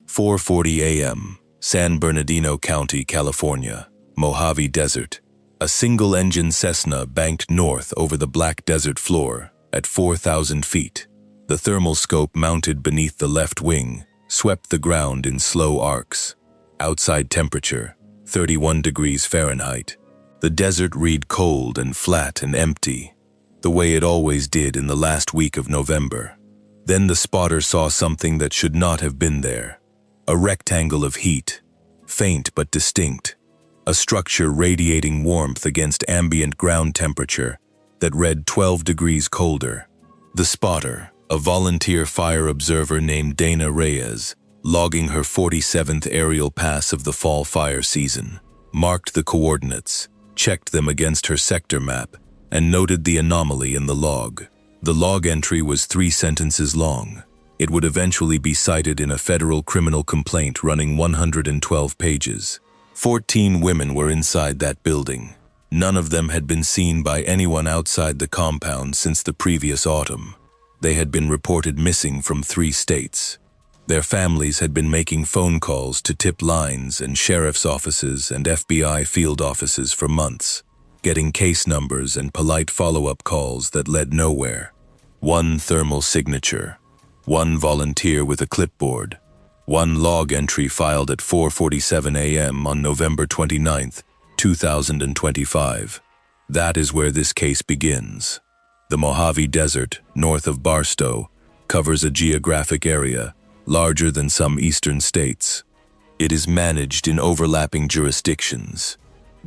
4:40 a.m., San Bernardino County, California, Mojave Desert. A single-engine Cessna banked north over the black desert floor at 4,000 feet. The thermal scope mounted beneath the left wing swept the ground in slow arcs. Outside temperature, 31 degrees Fahrenheit. The desert read cold and flat and empty, the way it always did in the last week of November. Then the spotter saw something that should not have been there. A rectangle of heat, faint but distinct. A structure radiating warmth against ambient ground temperature that read 12 degrees colder. The spotter, a volunteer fire observer named Dana Reyes, logging her 47th aerial pass of the fall fire season, marked the coordinates, checked them against her sector map, and noted the anomaly in the log. The log entry was 3 sentences long. It would eventually be cited in a federal criminal complaint running 112 pages. 14 women were inside that building. None of them had been seen by anyone outside the compound since the previous autumn. They had been reported missing from 3 states. Their families had been making phone calls to tip lines and sheriff's offices and FBI field offices for months, getting case numbers and polite follow-up calls that led nowhere. 1 thermal signature, 1 volunteer with a clipboard, 1 log entry filed at 4:47 a.m. on November 29, 2025. That is where this case begins. The Mojave Desert, north of Barstow, covers a geographic area larger than some eastern states. It is managed in overlapping jurisdictions: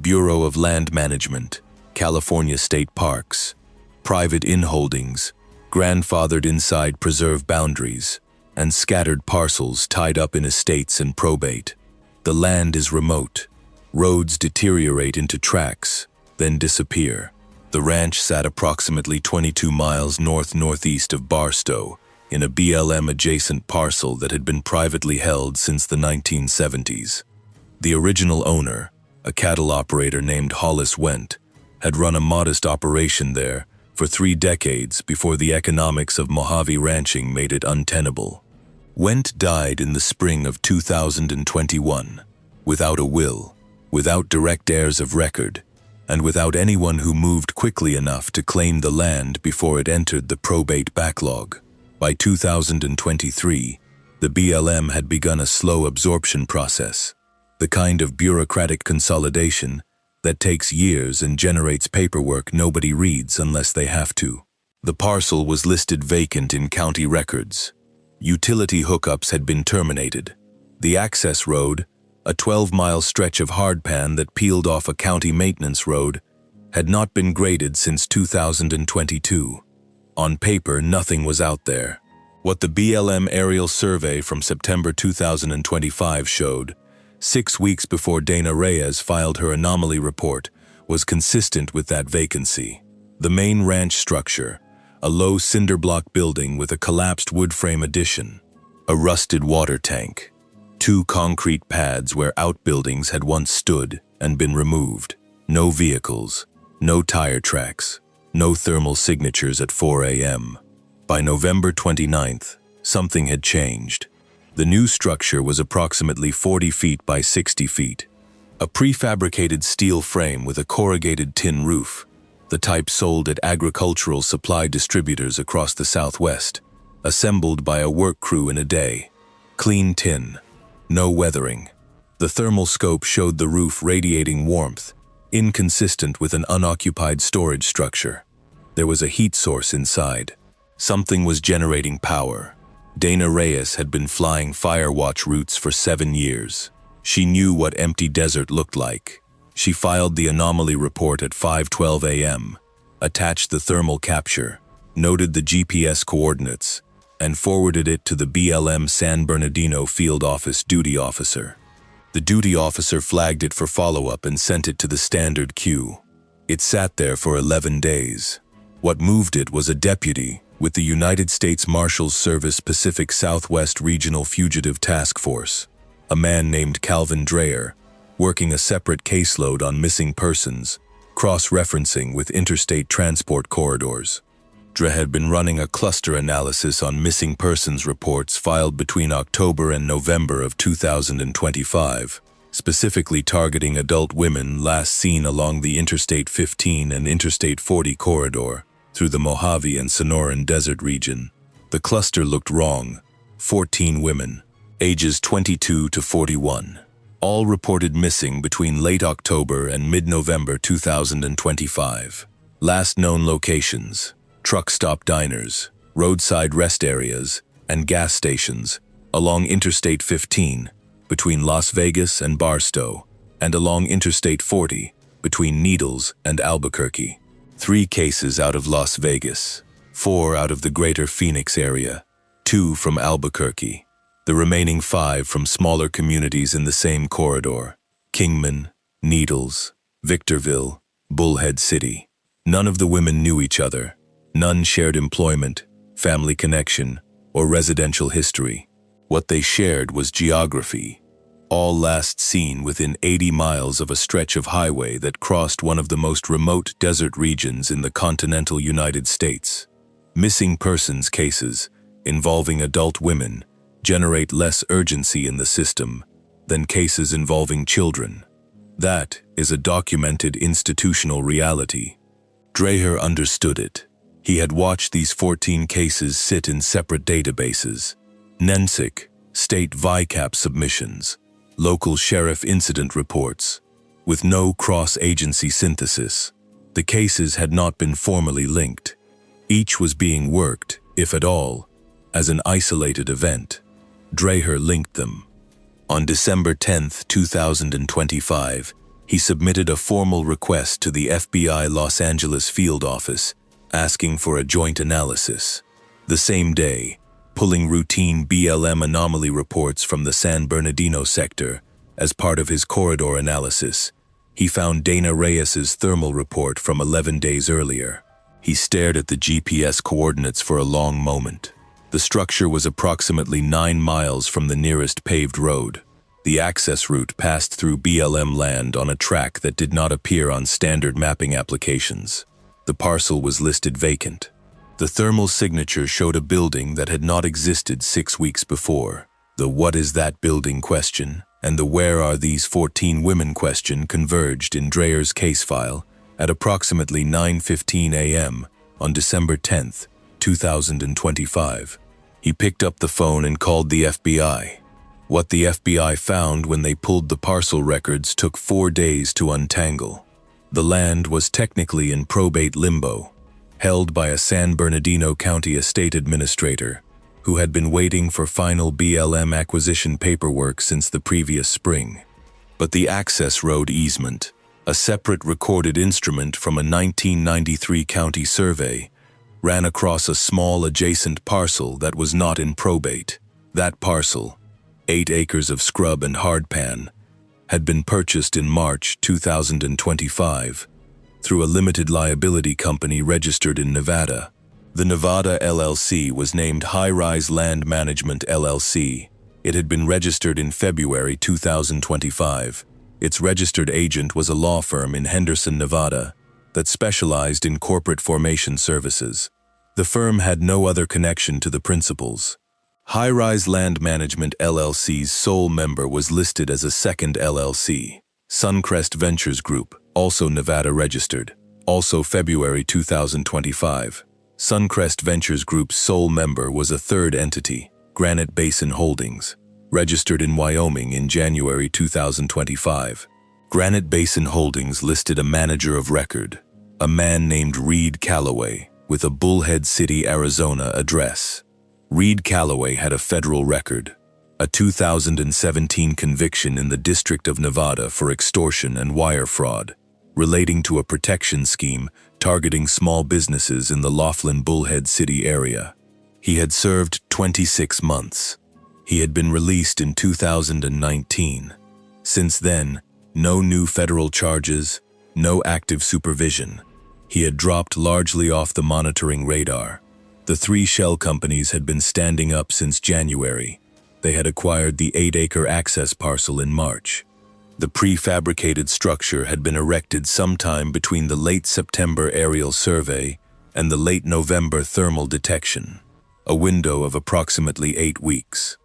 Bureau of Land Management, California State Parks, private inholdings, grandfathered inside preserve boundaries, and scattered parcels tied up in estates and probate. The land is remote. Roads deteriorate into tracks, then disappear. The ranch sat approximately 22 miles north-northeast of Barstow, in a BLM-adjacent parcel that had been privately held since the 1970s. The original owner, a cattle operator named Hollis Went, had run a modest operation there for 3 decades before the economics of Mojave ranching made it untenable. Went died in the spring of 2021, without a will, without direct heirs of record, and without anyone who moved quickly enough to claim the land before it entered the probate backlog. By 2023, the BLM had begun a slow absorption process, the kind of bureaucratic consolidation that takes years and generates paperwork nobody reads unless they have to. The parcel was listed vacant in county records. Utility hookups had been terminated. The access road, a 12-mile stretch of hardpan that peeled off a county maintenance road, had not been graded since 2022. On paper, nothing was out there. What the BLM aerial survey from September 2025 showed, 6 weeks before Dana Reyes filed her anomaly report, was consistent with that vacancy. The main ranch structure, a low cinder block building with a collapsed wood frame addition, a rusted water tank, 2 concrete pads where outbuildings had once stood and been removed, no vehicles, no tire tracks, no thermal signatures at 4 a.m. By November 29th, something had changed. The new structure was approximately 40 feet by 60 feet, a prefabricated steel frame with a corrugated tin roof, the type sold at agricultural supply distributors across the Southwest, assembled by a work crew in a day. Clean tin, no weathering. The thermal scope showed the roof radiating warmth, inconsistent with an unoccupied storage structure. There was a heat source inside. Something was generating power. Dana Reyes had been flying fire watch routes for 7 years. She knew what empty desert looked like. She filed the anomaly report at 5:12 a.m., attached the thermal capture, noted the GPS coordinates, and forwarded it to the BLM San Bernardino field office duty officer. The duty officer flagged it for follow-up and sent it to the standard queue. It sat there for 11 days. What moved it was a deputy with the United States Marshals Service Pacific Southwest Regional Fugitive Task Force, a man named Calvin Dreyer, working a separate caseload on missing persons, cross-referencing with interstate transport corridors. DRE had been running a cluster analysis on missing persons reports filed between October and November of 2025, specifically targeting adult women last seen along the Interstate 15 and Interstate 40 corridor through the Mojave and Sonoran Desert region. The cluster looked wrong. 14 women, ages 22 to 41, all reported missing between late October and mid-November 2025. Last known locations: truck stop diners, roadside rest areas, and gas stations along Interstate 15 between Las Vegas and Barstow, and along Interstate 40 between Needles and Albuquerque. 3 cases out of Las Vegas, 4 out of the greater Phoenix area, 2 from Albuquerque. The remaining 5 from smaller communities in the same corridor: Kingman, Needles, Victorville, Bullhead City. None of the women knew each other. None shared employment, family connection, or residential history. What they shared was geography. All last seen within 80 miles of a stretch of highway that crossed one of the most remote desert regions in the continental United States. Missing persons cases involving adult women generate less urgency in the system than cases involving children. That is a documented institutional reality. Dreher understood it. He had watched these 14 cases sit in separate databases: NENSIC, state VICAP submissions, local sheriff incident reports, with no cross-agency synthesis. The cases had not been formally linked. Each was being worked, if at all, as an isolated event. Dreher linked them. On December 10, 2025, he submitted a formal request to the FBI Los Angeles field office asking for a joint analysis. The same day, pulling routine BLM anomaly reports from the San Bernardino sector as part of his corridor analysis, he found Dana Reyes's thermal report from 11 days earlier. He stared at the GPS coordinates for a long moment. The structure was approximately 9 miles from the nearest paved road. The access route passed through BLM land on a track that did not appear on standard mapping applications. The parcel was listed vacant. The thermal signature showed a building that had not existed 6 weeks before. The "what is that building" question and the "where are these 14 women" question converged in Dreher's case file at approximately 9:15 a.m. on December 10, 2025. He picked up the phone and called the FBI. What the FBI found when they pulled the parcel records took 4 days to untangle. The land was technically in probate limbo, held by a San Bernardino County estate administrator who had been waiting for final BLM acquisition paperwork since the previous spring. But the access road easement, a separate recorded instrument from a 1993 county survey, ran across a small adjacent parcel that was not in probate. That parcel, 8 acres of scrub and hardpan, had been purchased in March 2025 through a limited liability company registered in Nevada. The Nevada LLC was named High Rise Land Management LLC. It had been registered in February 2025. Its registered agent was a law firm in Henderson, Nevada, that specialized in corporate formation services. The firm had no other connection to the principals. High Rise Land Management LLC's sole member was listed as a second LLC, Suncrest Ventures Group, also Nevada registered, also February 2025. Suncrest Ventures Group's sole member was a third entity, Granite Basin Holdings, registered in Wyoming in January 2025. Granite Basin Holdings listed a manager of record, a man named Reed Calloway, with a Bullhead City, Arizona address. Reed Calloway had a federal record, a 2017 conviction in the District of Nevada for extortion and wire fraud, relating to a protection scheme targeting small businesses in the Laughlin Bullhead City area. He had served 26 months. He had been released in 2019. Since then, no new federal charges, no active supervision. He had dropped largely off the monitoring radar. The 3 shell companies had been standing up since January. They had acquired the 8-acre access parcel in March. The prefabricated structure had been erected sometime between the late September aerial survey and the late November thermal detection, a window of approximately 8 weeks.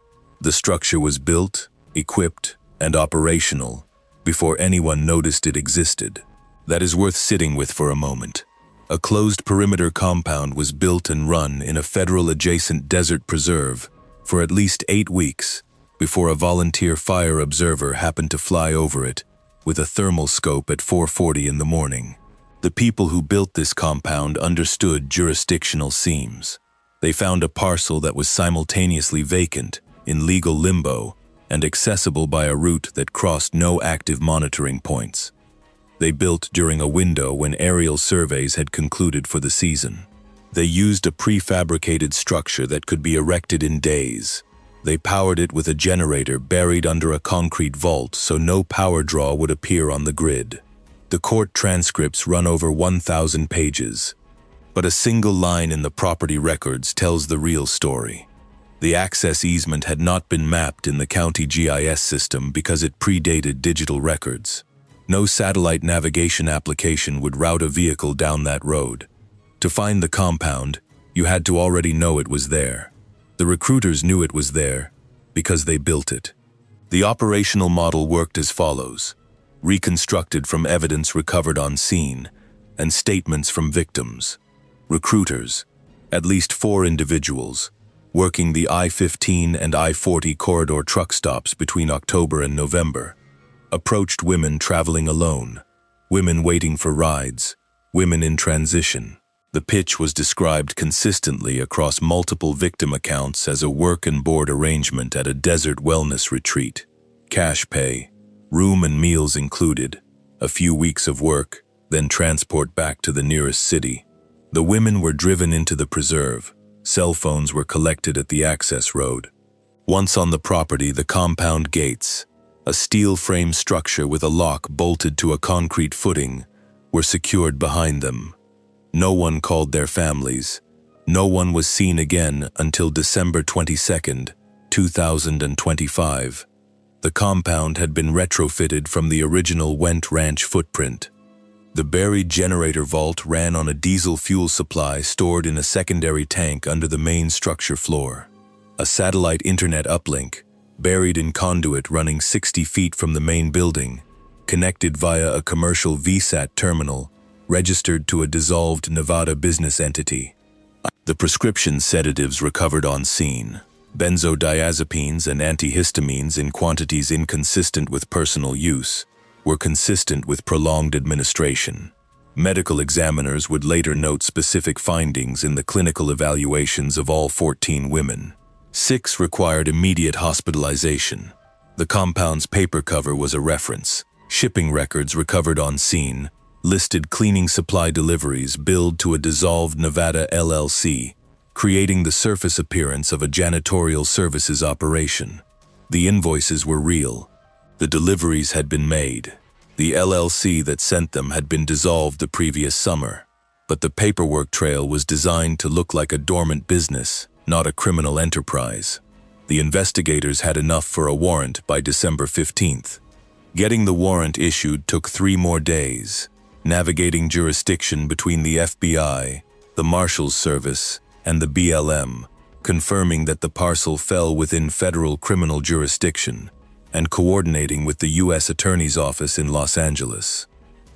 The structure was built, equipped, and operational before anyone noticed it existed. That is worth sitting with for a moment. A closed perimeter compound was built and run in a federal-adjacent desert preserve for at least 8 weeks before a volunteer fire observer happened to fly over it with a thermal scope at 4:40 in the morning. The people who built this compound understood jurisdictional seams. They found a parcel that was simultaneously vacant, in legal limbo, and accessible by a route that crossed no active monitoring points. They built during a window when aerial surveys had concluded for the season. They used a prefabricated structure that could be erected in days. They powered it with a generator buried under a concrete vault so no power draw would appear on the grid. The court transcripts run over 1,000 pages, but a single line in the property records tells the real story. The access easement had not been mapped in the county GIS system because it predated digital records. No satellite navigation application would route a vehicle down that road. To find the compound, you had to already know it was there. The recruiters knew it was there because they built it. The operational model worked as follows: reconstructed from evidence recovered on scene and statements from victims. Recruiters, at least 4 individuals, working the I-15 and I-40 corridor truck stops between October and November, approached women traveling alone, women waiting for rides, women in transition. The pitch was described consistently across multiple victim accounts as a work and board arrangement at a desert wellness retreat. Cash pay, room and meals included, a few weeks of work, then transport back to the nearest city. The women were driven into the preserve. Cell phones were collected at the access road. Once on the property, the compound gates, a steel frame structure with a lock bolted to a concrete footing, were secured behind them. No one called their families. No one was seen again until December 22, 2025. The compound had been retrofitted from the original Went Ranch footprint. The buried generator vault ran on a diesel fuel supply stored in a secondary tank under the main structure floor. A satellite internet uplink, buried in conduit running 60 feet from the main building, connected via a commercial VSAT terminal registered to a dissolved Nevada business entity. The prescription sedatives recovered on scene, benzodiazepines and antihistamines in quantities inconsistent with personal use, were consistent with prolonged administration. Medical examiners would later note specific findings in the clinical evaluations of all 14 women. 6 required immediate hospitalization. The compound's paper cover was a reference. Shipping records recovered on scene listed cleaning supply deliveries billed to a dissolved Nevada LLC, creating the surface appearance of a janitorial services operation. The invoices were real. The deliveries had been made. The LLC that sent them had been dissolved the previous summer, but the paperwork trail was designed to look like a dormant business, not a criminal enterprise. The investigators had enough for a warrant by December 15th. Getting the warrant issued took 3 more days, navigating jurisdiction between the FBI, the Marshals Service, and the BLM, confirming that the parcel fell within federal criminal jurisdiction, and coordinating with the U.S. Attorney's Office in Los Angeles.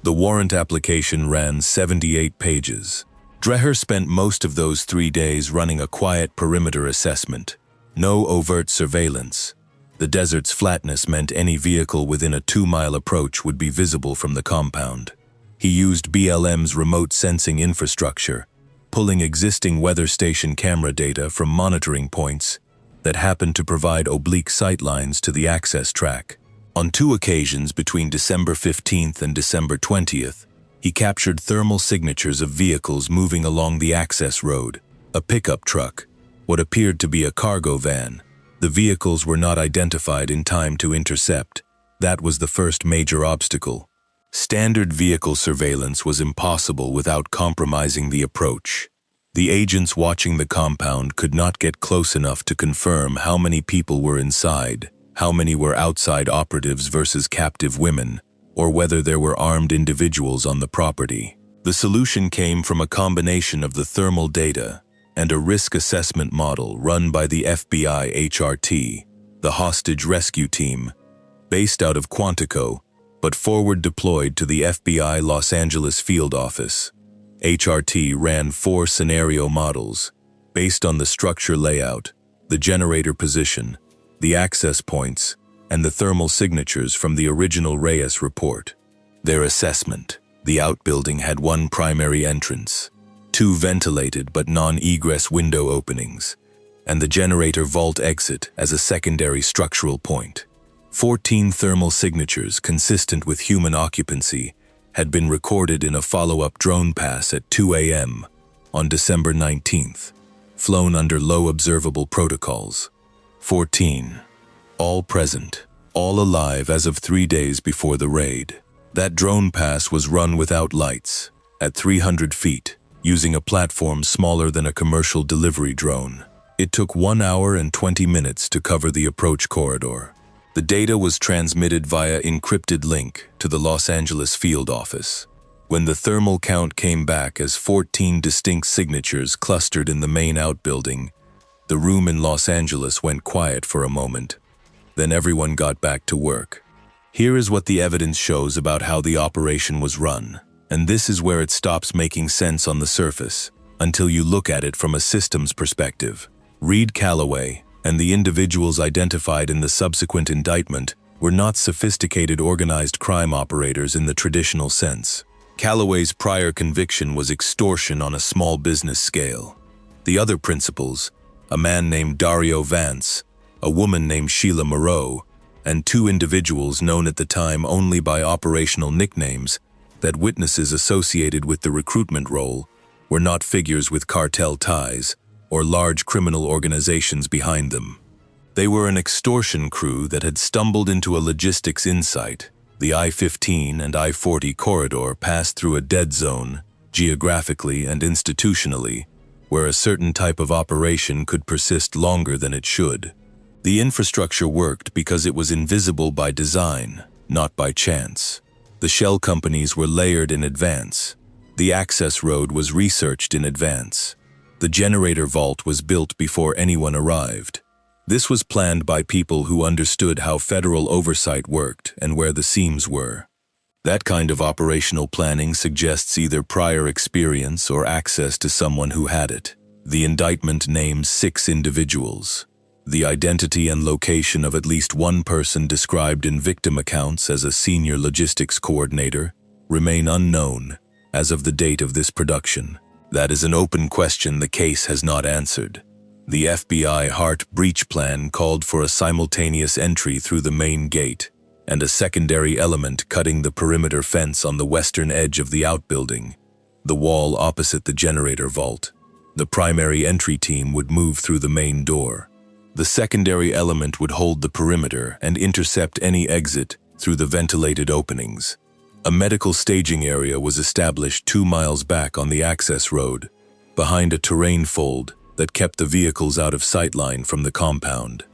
The warrant application ran 78 pages. Dreher spent most of those 3 days running a quiet perimeter assessment. No overt surveillance. The desert's flatness meant any vehicle within a 2-mile approach would be visible from the compound. He used BLM's remote sensing infrastructure, pulling existing weather station camera data from monitoring points that happened to provide oblique sightlines to the access track. On 2 occasions between December 15th and December 20th, he captured thermal signatures of vehicles moving along the access road, a pickup truck, what appeared to be a cargo van. The vehicles were not identified in time to intercept. That was the first major obstacle. Standard vehicle surveillance was impossible without compromising the approach. The agents watching the compound could not get close enough to confirm how many people were inside, how many were outside operatives versus captive women, or whether there were armed individuals on the property. The solution came from a combination of the thermal data and a risk assessment model run by the FBI HRT, the hostage rescue team, based out of Quantico, but forward deployed to the FBI Los Angeles field office. HRT ran 4 scenario models based on the structure layout, the generator position, the access points, and the thermal signatures from the original Reyes report. Their assessment: the outbuilding had 1 primary entrance, 2 ventilated but non-egress window openings, and the generator vault exit as a secondary structural point. 14 thermal signatures consistent with human occupancy had been recorded in a follow-up drone pass at 2 a.m. on December 19th, flown under low observable protocols. 14. All present, all alive as of 3 days before the raid. That drone pass was run without lights, at 300 feet, using a platform smaller than a commercial delivery drone. It took 1 hour and 20 minutes to cover the approach corridor. The data was transmitted via encrypted link to the Los Angeles field office. When the thermal count came back as 14 distinct signatures clustered in the main outbuilding, the room in Los Angeles went quiet for a moment. Then everyone got back to work. Here is what the evidence shows about how the operation was run, and this is where it stops making sense on the surface, until you look at it from a systems perspective. Reed Calloway and the individuals identified in the subsequent indictment were not sophisticated organized crime operators in the traditional sense. Calloway's prior conviction was extortion on a small business scale. The other principals, a man named Dario Vance, a woman named Sheila Moreau, and 2 individuals known at the time only by operational nicknames that witnesses associated with the recruitment role, were not figures with cartel ties or large criminal organizations behind them. They were an extortion crew that had stumbled into a logistics insight. The I-15 and I-40 corridor passed through a dead zone, geographically and institutionally, where a certain type of operation could persist longer than it should. The infrastructure worked because it was invisible by design, not by chance. The shell companies were layered in advance. The access road was researched in advance. The generator vault was built before anyone arrived. This was planned by people who understood how federal oversight worked and where the seams were. That kind of operational planning suggests either prior experience or access to someone who had it. The indictment names 6 individuals. The identity and location of at least 1 person described in victim accounts as a senior logistics coordinator remain unknown as of the date of this production. That is an open question the case has not answered. The FBI HRT breach plan called for a simultaneous entry through the main gate and a secondary element cutting the perimeter fence on the western edge of the outbuilding, the wall opposite the generator vault. The primary entry team would move through the main door. The secondary element would hold the perimeter and intercept any exit through the ventilated openings. A medical staging area was established 2 miles back on the access road, behind a terrain fold that kept the vehicles out of sightline from the compound.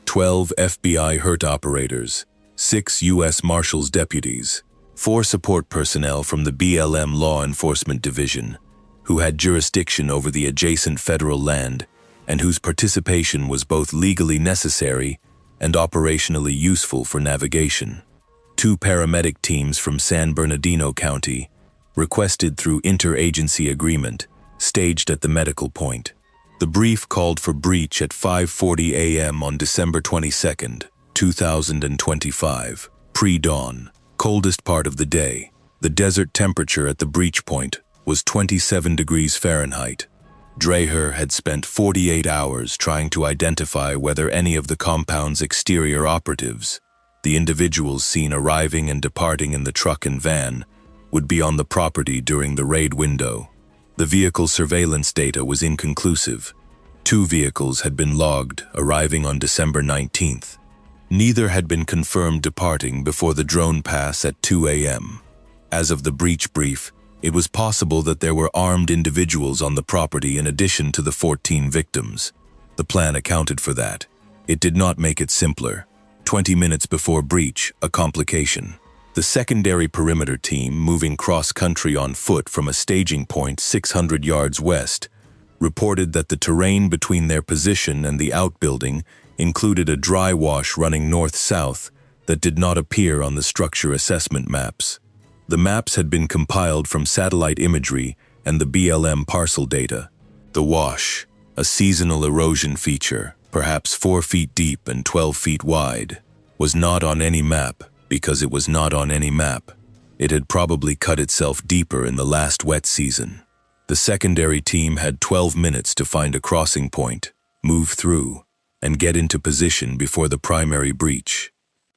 12 FBI HRT operators, 6 US Marshals deputies, 4 support personnel from the BLM Law Enforcement Division, who had jurisdiction over the adjacent federal land and whose participation was both legally necessary and operationally useful for navigation. 2 paramedic teams from San Bernardino County, requested through interagency agreement, staged at the medical point. The brief called for breach at 5:40 a.m. on December 22, 2025, pre-dawn, coldest part of the day. The desert temperature at the breach point was 27 degrees Fahrenheit. Dreher had spent 48 hours trying to identify whether any of the compound's exterior operatives, the individuals seen arriving and departing in the truck and van, would be on the property during the raid window. The vehicle surveillance data was inconclusive. 2 vehicles had been logged, arriving on December 19th. Neither had been confirmed departing before the drone pass at 2 a.m. As of the breach brief, it was possible that there were armed individuals on the property in addition to the 14 victims. The plan accounted for that. It did not make it simpler. 20 minutes before breach, a complication. The secondary perimeter team, moving cross-country on foot from a staging point 600 yards west, reported that the terrain between their position and the outbuilding included a dry wash running north-south that did not appear on the structure assessment maps. The maps had been compiled from satellite imagery and the BLM parcel data. The wash, a seasonal erosion feature, perhaps 4 feet deep and 12 feet wide, was not on any map because it was not on any map. It had probably cut itself deeper in the last wet season. The secondary team had 12 minutes to find a crossing point, move through, and get into position before the primary breach.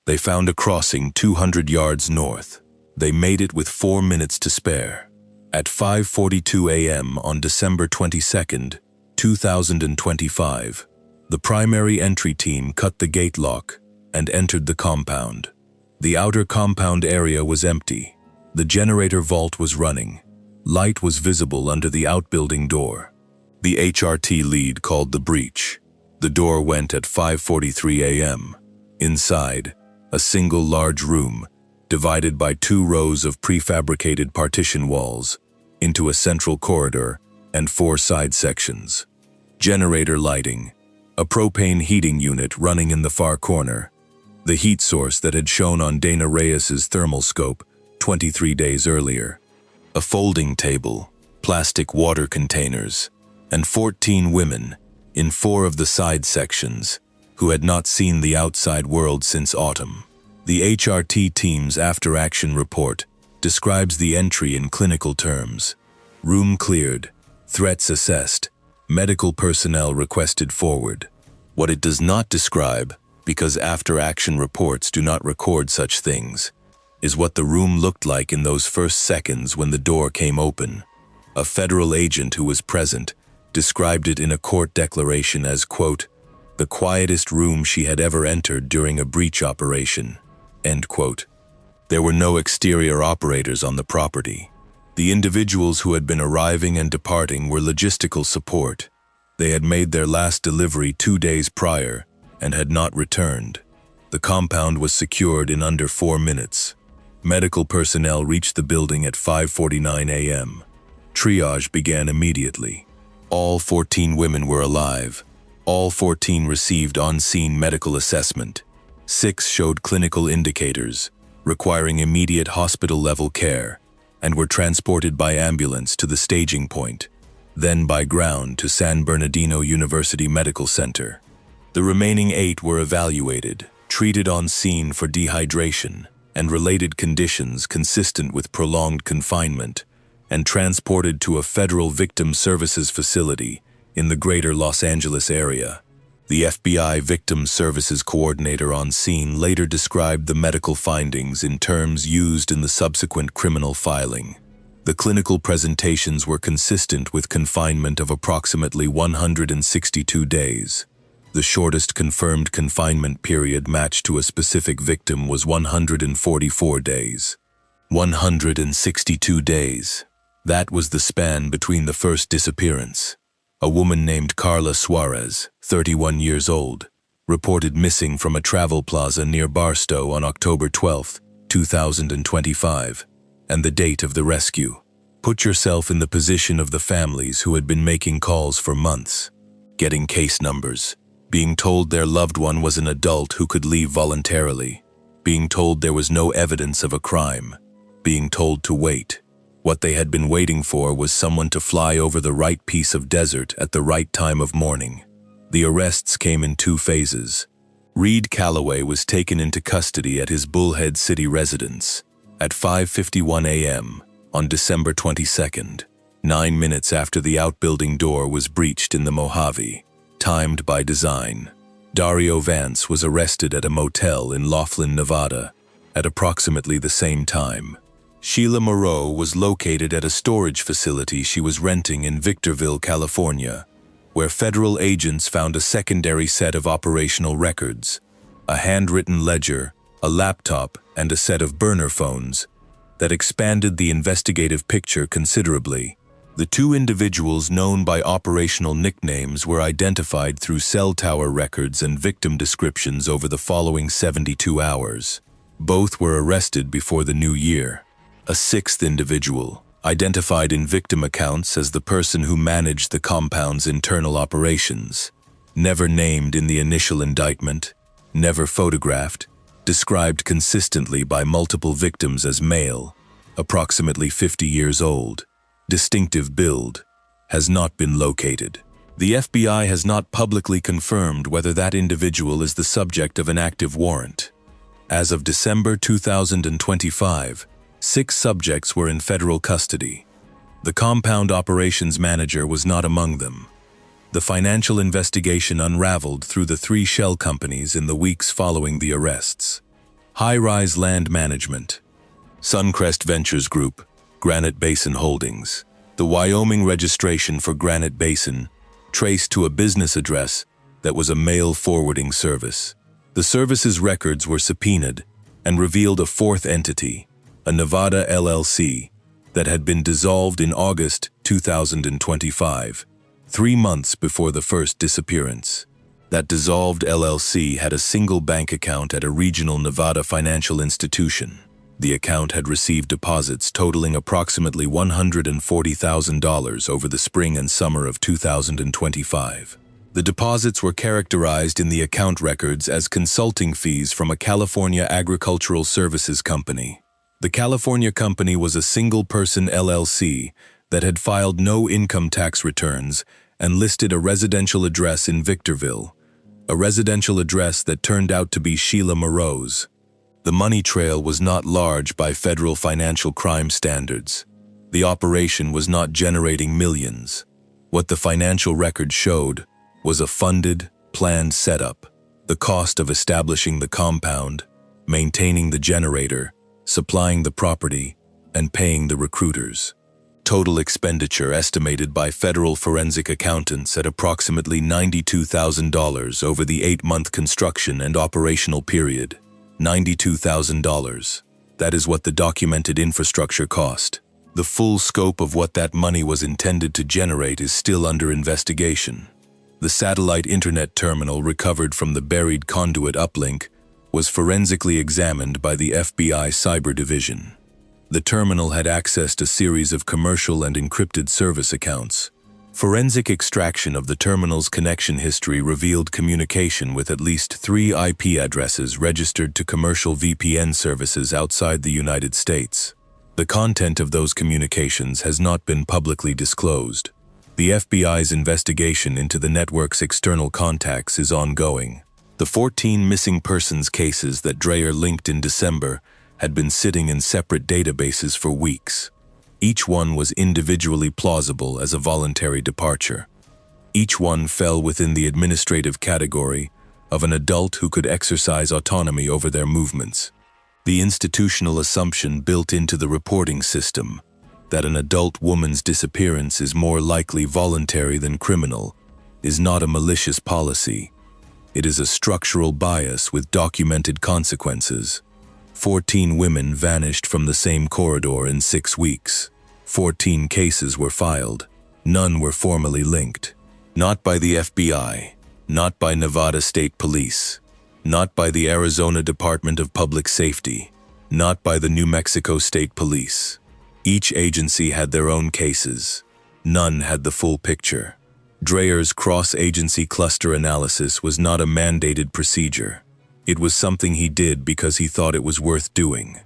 They found a crossing 200 yards north. They made it with 4 minutes to spare. At 5:42 a.m. on December 22, 2025, the primary entry team cut the gate lock and entered the compound. The outer compound area was empty. The generator vault was running. Light was visible under the outbuilding door. The HRT lead called the breach. The door went at 5:43 a.m. Inside, a single large room, divided by 2 rows of prefabricated partition walls, into a central corridor and 4 side sections. Generator lighting, a propane heating unit running in the far corner, the heat source that had shown on Dana Reyes's thermal scope 23 days earlier, a folding table, plastic water containers, and 14 women in 4 of the side sections who had not seen the outside world since autumn. The HRT team's after-action report describes the entry in clinical terms: room cleared, threats assessed, medical personnel requested forward. What it does not describe, because after-action reports do not record such things, is what the room looked like in those first seconds when the door came open. A federal agent who was present described it in a court declaration as, quote, "the quietest room she had ever entered during a breach operation," end quote. There were no exterior operators on the property. The individuals who had been arriving and departing were logistical support. They had made their last delivery 2 days prior and had not returned. The compound was secured in under 4 minutes. Medical personnel reached the building at 5:49 a.m. Triage began immediately. All 14 women were alive. All 14 received on-scene medical assessment. 6 showed clinical indicators, requiring immediate hospital-level care, and were transported by ambulance to the staging point, then by ground to San Bernardino University Medical Center. The remaining 8 were evaluated, treated on scene for dehydration and related conditions consistent with prolonged confinement, and transported to a federal victim services facility in the greater Los Angeles area. The FBI Victim Services Coordinator on scene later described the medical findings in terms used in the subsequent criminal filing. The clinical presentations were consistent with confinement of approximately 162 days. The shortest confirmed confinement period matched to a specific victim was 144 days. 162 days. That was the span between the first disappearance. A woman named Carla Suarez, 31 years old, reported missing from a travel plaza near Barstow on October 12, 2025, and the date of the rescue. Put yourself in the position of the families who had been making calls for months, getting case numbers, being told their loved one was an adult who could leave voluntarily, being told there was no evidence of a crime, being told to wait. What they had been waiting for was someone to fly over the right piece of desert at the right time of morning. The arrests came in 2 phases. Reed Calloway was taken into custody at his Bullhead City residence at 5:51 a.m. on December 22nd, 9 minutes after the outbuilding door was breached in the Mojave, timed by design. Dario Vance was arrested at a motel in Laughlin, Nevada, at approximately the same time. Sheila Moreau was located at a storage facility she was renting in Victorville, California, where federal agents found a secondary set of operational records, a handwritten ledger, a laptop, and a set of burner phones that expanded the investigative picture considerably. The 2 individuals known by operational nicknames were identified through cell tower records and victim descriptions over the following 72 hours. Both were arrested before the new year. A sixth individual, identified in victim accounts as the person who managed the compound's internal operations, never named in the initial indictment, never photographed, described consistently by multiple victims as male, approximately 50 years old, distinctive build, has not been located. The FBI has not publicly confirmed whether that individual is the subject of an active warrant. As of December 2025, 6 subjects were in federal custody. The compound operations manager was not among them. The financial investigation unraveled through the 3 shell companies in the weeks following the arrests. High-Rise Land Management, Suncrest Ventures Group, Granite Basin Holdings. The Wyoming registration for Granite Basin traced to a business address that was a mail forwarding service. The service's records were subpoenaed and revealed a 4th entity, a Nevada LLC, that had been dissolved in August 2025, 3 months before the first disappearance. That dissolved LLC had a single bank account at a regional Nevada financial institution. The account had received deposits totaling approximately $140,000 over the spring and summer of 2025. The deposits were characterized in the account records as consulting fees from a California agricultural services company. The California company was a single-person LLC that had filed no income tax returns and listed a residential address in Victorville, a residential address that turned out to be Sheila Moreau's. The money trail was not large by federal financial crime standards. The operation was not generating millions. What the financial record showed was a funded, planned setup, the cost of establishing the compound, maintaining the generator, supplying the property, and paying the recruiters. Total expenditure estimated by federal forensic accountants at approximately $92,000 over the 8-month construction and operational period. $92,000. That is what the documented infrastructure cost. The full scope of what that money was intended to generate is still under investigation. The satellite internet terminal recovered from the buried conduit uplink was forensically examined by the FBI Cyber Division. The terminal had accessed a series of commercial and encrypted service accounts. Forensic extraction of the terminal's connection history revealed communication with at least 3 IP addresses registered to commercial VPN services outside the United States. The content of those communications has not been publicly disclosed. The FBI's investigation into the network's external contacts is ongoing. The 14 missing persons cases that Dreyer linked in December had been sitting in separate databases for weeks. Each one was individually plausible as a voluntary departure. Each one fell within the administrative category of an adult who could exercise autonomy over their movements. The institutional assumption built into the reporting system that an adult woman's disappearance is more likely voluntary than criminal is not a malicious policy. It is a structural bias with documented consequences. 14 women vanished from the same corridor in 6 weeks. 14 cases were filed. None were formally linked. Not by the FBI, not by Nevada State Police, not by the Arizona Department of Public Safety, not by the New Mexico State Police. Each agency had their own cases. None had the full picture. Dreyer's cross-agency cluster analysis was not a mandated procedure. It was something he did because he thought it was worth doing.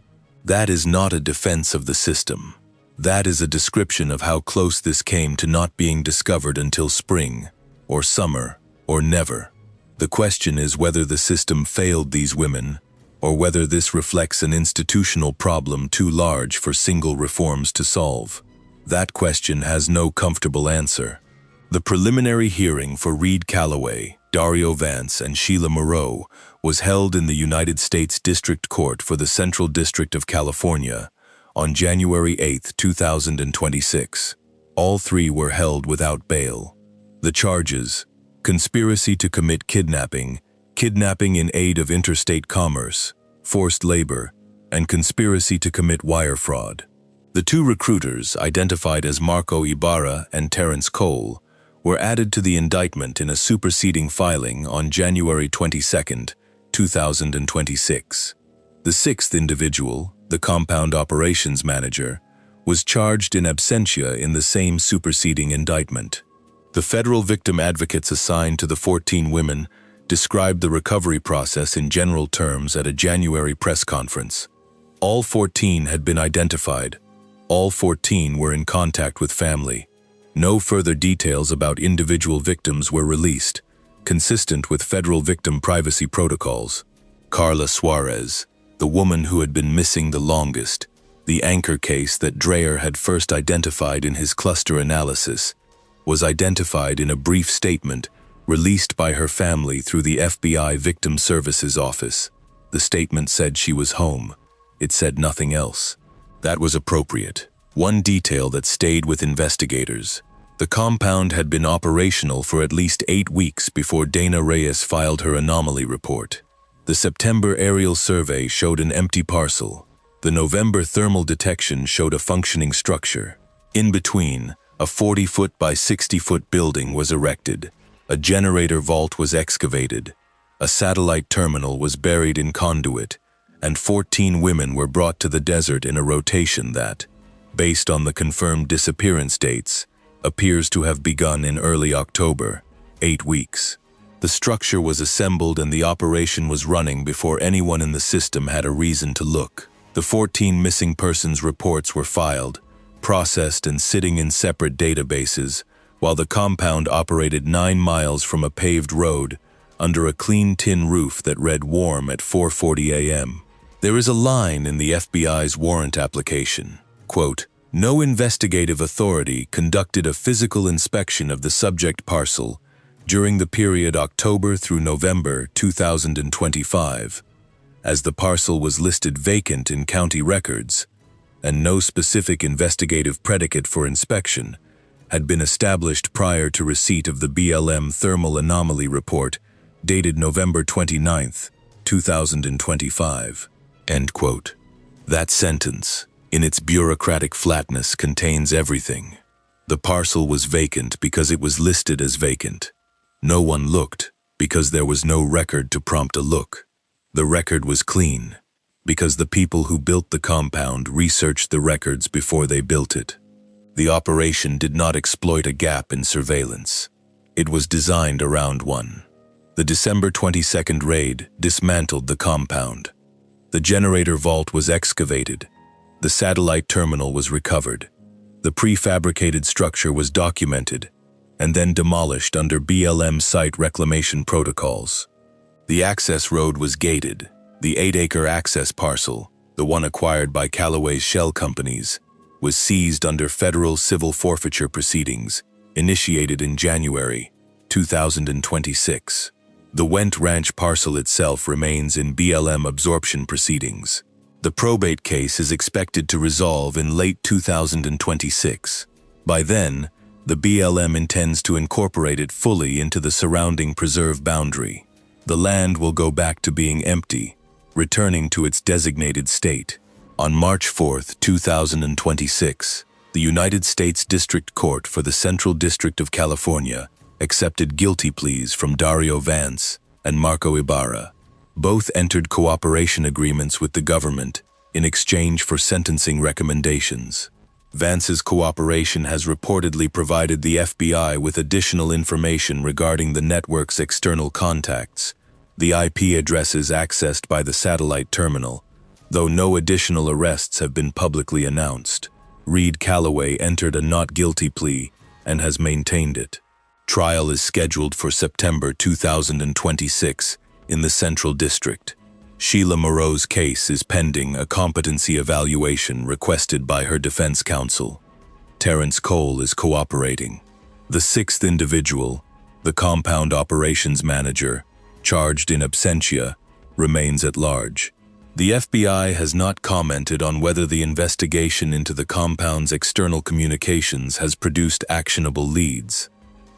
That is not a defense of the system. That is a description of how close this came to not being discovered until spring, or summer, or never. The question is whether the system failed these women, or whether this reflects an institutional problem too large for single reforms to solve. That question has no comfortable answer. The preliminary hearing for Reed Calloway, Dario Vance, and Sheila Moreau was held in the United States District Court for the Central District of California on January 8, 2026. All 3 were held without bail. The charges: conspiracy to commit kidnapping, kidnapping in aid of interstate commerce, forced labor, and conspiracy to commit wire fraud. The 2 recruiters, identified as Marco Ibarra and Terrence Cole, were added to the indictment in a superseding filing on January 22, 2026. The sixth individual, the compound operations manager, was charged in absentia in the same superseding indictment. The federal victim advocates assigned to the 14 women described the recovery process in general terms at a January press conference. All 14 had been identified. All 14 were in contact with family. No further details about individual victims were released, consistent with federal victim privacy protocols. Carla Suarez, the woman who had been missing the longest, the anchor case that Dreyer had first identified in his cluster analysis, was identified in a brief statement released by her family through the FBI Victim Services Office. The statement said she was home. It said nothing else. That was appropriate. One detail that stayed with investigators: the compound had been operational for at least 8 weeks before Dana Reyes filed her anomaly report. The September aerial survey showed an empty parcel. The November thermal detection showed a functioning structure. In between, a 40-foot by 60-foot building was erected. A generator vault was excavated. A satellite terminal was buried in conduit, and 14 women were brought to the desert in a rotation that, based on the confirmed disappearance dates, appears to have begun in early October, 8 weeks. The structure was assembled and the operation was running before anyone in the system had a reason to look. The 14 missing persons reports were filed, processed and sitting in separate databases, while the compound operated 9 miles from a paved road under a clean tin roof that read warm at 4:40 a.m. There is a line in the FBI's warrant application, quote, "No investigative authority conducted a physical inspection of the subject parcel during the period October through November 2025, as the parcel was listed vacant in county records, and no specific investigative predicate for inspection had been established prior to receipt of the BLM thermal anomaly report dated November 29, 2025. End quote. That sentence, in its bureaucratic flatness, contains everything. The parcel was vacant because it was listed as vacant. No one looked because there was no record to prompt a look. The record was clean because the people who built the compound researched the records before they built it. The operation did not exploit a gap in surveillance. It was designed around one. The December 22nd raid dismantled the compound. The generator vault was excavated. The satellite terminal was recovered. The prefabricated structure was documented and then demolished under BLM site reclamation protocols. The access road was gated. The 8-acre access parcel, the one acquired by Callaway's shell companies, was seized under federal civil forfeiture proceedings, initiated in January 2026. The Went Ranch parcel itself remains in BLM absorption proceedings. The probate case is expected to resolve in late 2026. By then, the BLM intends to incorporate it fully into the surrounding preserve boundary. The land will go back to being empty, returning to its designated state. On March 4, 2026, the United States District Court for the Central District of California accepted guilty pleas from Dario Vance and Marco Ibarra. Both entered cooperation agreements with the government in exchange for sentencing recommendations. Vance's cooperation has reportedly provided the FBI with additional information regarding the network's external contacts, the IP addresses accessed by the satellite terminal, though no additional arrests have been publicly announced. Reed Callaway entered a not guilty plea and has maintained it. Trial is scheduled for September 2026 in the Central District. Sheila Moreau's case is pending a competency evaluation requested by her defense counsel. Terrence Cole is cooperating. The sixth individual, the compound operations manager, charged in absentia, remains at large. The FBI has not commented on whether the investigation into the compound's external communications has produced actionable leads.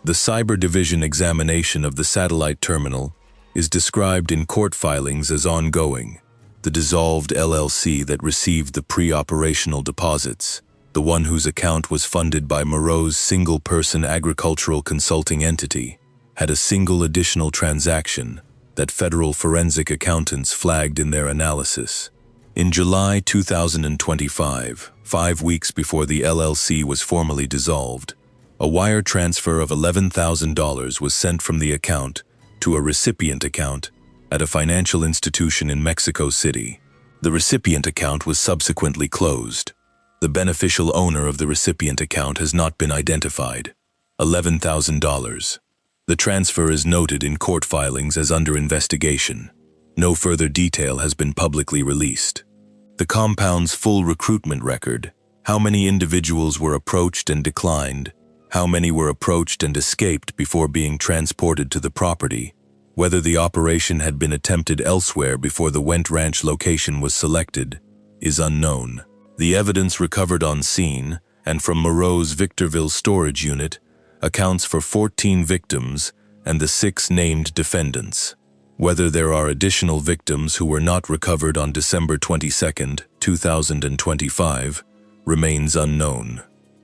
The Cyber Division examination of the satellite terminal is described in court filings as ongoing. The dissolved LLC that received the pre-operational deposits, the one whose account was funded by Moreau's single-person agricultural consulting entity, had a single additional transaction that federal forensic accountants flagged in their analysis. In July 2025, 5 weeks before the LLC was formally dissolved, a wire transfer of $11,000 was sent from the account to a recipient account at a financial institution in Mexico City. The recipient account was subsequently closed. The beneficial owner of the recipient account has not been identified. $11,000. The transfer is noted in court filings as under investigation. No further detail has been publicly released. The compound's full recruitment record, how many individuals were approached and declined, how many were approached and escaped before being transported to the property, whether the operation had been attempted elsewhere before the Went Ranch location was selected, is unknown. The evidence recovered on scene and from Moreau's Victorville storage unit accounts for 14 victims and the 6 named defendants. Whether there are additional victims who were not recovered on December 22, 2025, remains unknown.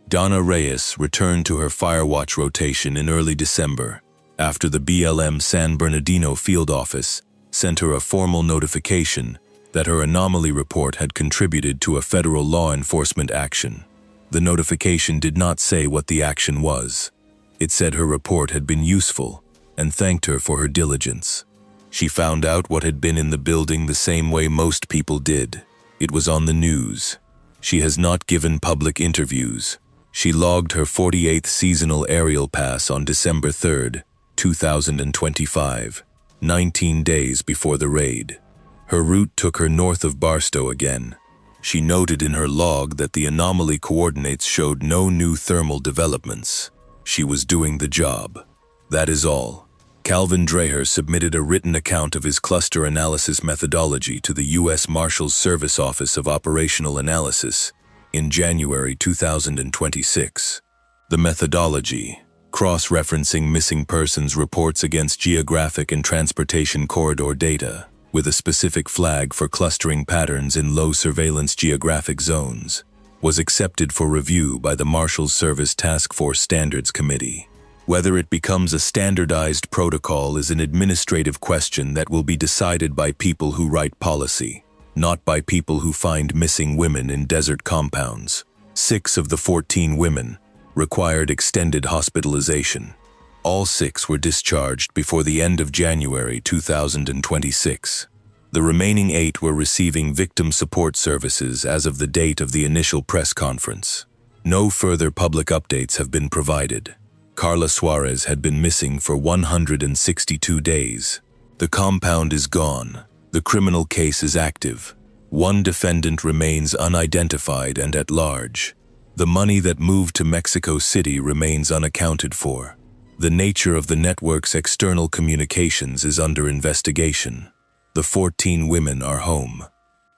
Donna Reyes returned to her firewatch rotation in early December after the BLM San Bernardino field office sent her a formal notification that her anomaly report had contributed to a federal law enforcement action. The notification did not say what the action was. It said her report had been useful and thanked her for her diligence. She found out what had been in the building the same way most people did. It was on the news. She has not given public interviews. She logged her 48th seasonal aerial pass on December 3, 2025, 19 days before the raid. Her route took her north of Barstow again. She noted in her log that the anomaly coordinates showed no new thermal developments. She was doing the job. That is all. Calvin Dreher submitted a written account of his cluster analysis methodology to the US Marshals Service Office of Operational Analysis in January 2026. The methodology, cross-referencing missing persons reports against geographic and transportation corridor data, with a specific flag for clustering patterns in low surveillance geographic zones, was accepted for review by the Marshals Service Task Force Standards Committee. Whether it becomes a standardized protocol is an administrative question that will be decided by people who write policy, not by people who find missing women in desert compounds. 6 of the 14 women required extended hospitalization. All 6 were discharged before the end of January 2026. The remaining 8 were receiving victim support services as of the date of the initial press conference. No further public updates have been provided. Carla Suarez had been missing for 162 days. The compound is gone. The criminal case is active. 1 defendant remains unidentified and at large. The money that moved to Mexico City remains unaccounted for. The nature of the network's external communications is under investigation. The 14 women are home.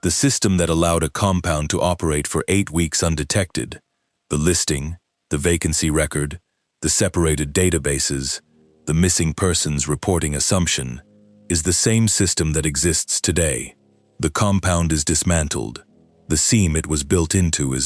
The system that allowed a compound to operate for 8 weeks undetected, the listing, the vacancy record, the separated databases, the missing persons reporting assumption, is the same system that exists today. The compound is dismantled. The seam it was built into is